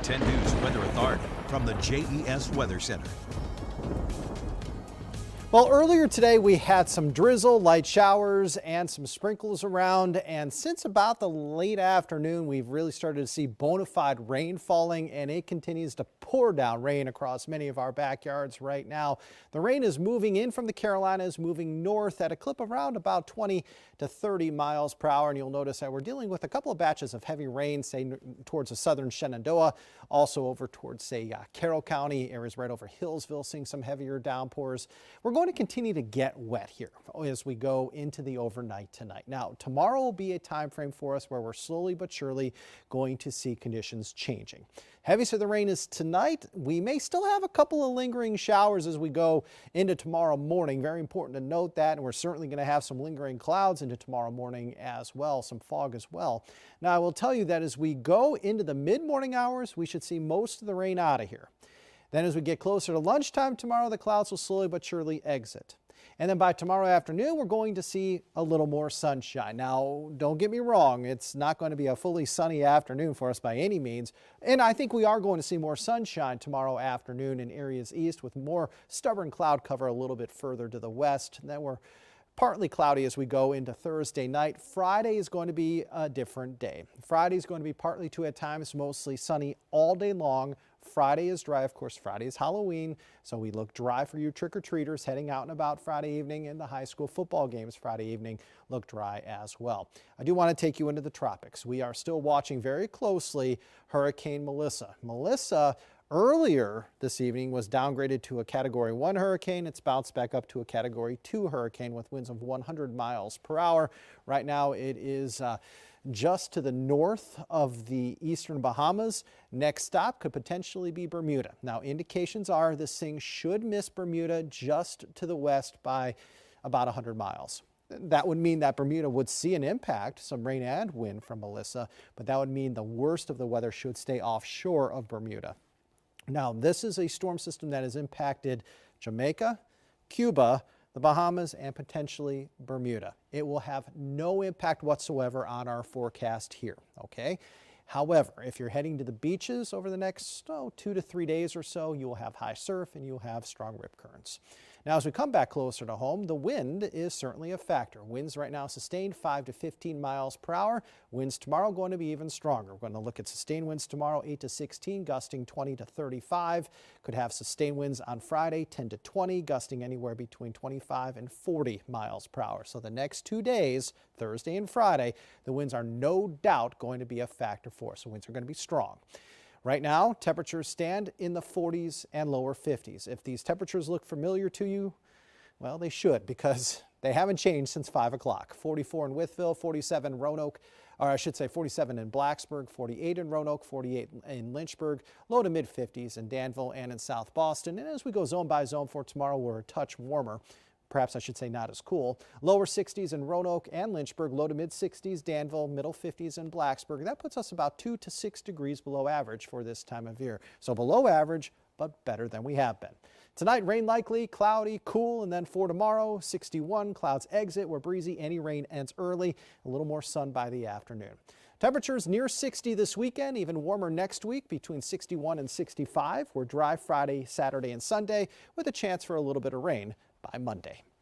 10 News Weather Authority from the JES Weather Center. Well, earlier today we had some drizzle, light showers, and some sprinkles around. And since about the late afternoon, we've really started to see bona fide rain falling, and it continues to pour down rain across many of our backyards right now. The rain is moving in from the Carolinas, moving north at a clip around about 20 to 30 miles per hour. And you'll notice that we're dealing with a couple of batches of heavy rain, say towards the southern Shenandoah, also over towards, say, Carroll County, areas right over Hillsville, seeing some heavier downpours. We're going to continue to get wet here as we go into the overnight tonight. Now, tomorrow will be a time frame for us where we're slowly but surely going to see conditions changing. Heaviest of the rain is tonight. We may still have a couple of lingering showers as we go into tomorrow morning. Very important to note that, and we're certainly going to have some lingering clouds into tomorrow morning as well, some fog as well. Now, I will tell you that as we go into the mid-morning hours, we should see most of the rain out of here. Then as we get closer to lunchtime tomorrow, the clouds will slowly but surely exit. And then by tomorrow afternoon, we're going to see a little more sunshine. Now, don't get me wrong, it's not going to be a fully sunny afternoon for us by any means. And I think we are going to see more sunshine tomorrow afternoon in areas east with more stubborn cloud cover a little bit further to the west. And then we're partly cloudy as we go into Thursday night. Friday is going to be a different day. Friday is going to be partly to at times mostly sunny all day long. Friday is dry. Of course, Friday is Halloween, so we look dry for you trick-or-treaters heading out and about Friday evening, and the high school football games Friday evening look dry as well. I do want to take you into the tropics. We are still watching very closely Hurricane Melissa. Melissa earlier this evening was downgraded to a Category 1 hurricane. It's bounced back up to a Category 2 hurricane with winds of 100 miles per hour. Right now it is just to the north of the eastern Bahamas. Next stop could potentially be Bermuda. Now, indications are this thing should miss Bermuda just to the west by about 100 miles. That would mean that Bermuda would see an impact, some rain and wind from Melissa, but that would mean the worst of the weather should stay offshore of Bermuda. Now, this is a storm system that has impacted Jamaica, Cuba, the Bahamas, and potentially Bermuda. It will have no impact whatsoever on our forecast here, okay? However, if you're heading to the beaches over the next 2 to 3 days or so, you will have high surf and you'll have strong rip currents. Now, as we come back closer to home, the wind is certainly a factor. Winds right now sustained 5 to 15 miles per hour. Winds tomorrow going to be even stronger. We're going to look at sustained winds tomorrow, 8 to 16, gusting 20 to 35. Could have sustained winds on Friday, 10 to 20, gusting anywhere between 25 and 40 miles per hour. So the next 2 days, Thursday and Friday, the winds are no doubt going to be a factor for us. The winds are going to be strong. Right now, temperatures stand in the 40s and lower 50s. If these temperatures look familiar to you, well, they should, because they haven't changed since 5 o'clock. 44 in Wytheville, 47 in Roanoke, or I should say 47 in Blacksburg, 48 in Roanoke, 48 in Lynchburg, low to mid 50s in Danville and in South Boston. And as we go zone by zone for tomorrow, we're a touch warmer. Perhaps I should say not as cool. Lower 60s in Roanoke and Lynchburg, low to mid 60s, Danville, middle 50s in Blacksburg. That puts us about 2 to 6 degrees below average for this time of year. So below average, but better than we have been. Tonight, rain likely, cloudy, cool, and then for tomorrow, 61, clouds exit, we're breezy, any rain ends early, a little more sun by the afternoon. Temperatures near 60 this weekend, even warmer next week between 61 and 65. We're dry Friday, Saturday, and Sunday with a chance for a little bit of rain by Monday.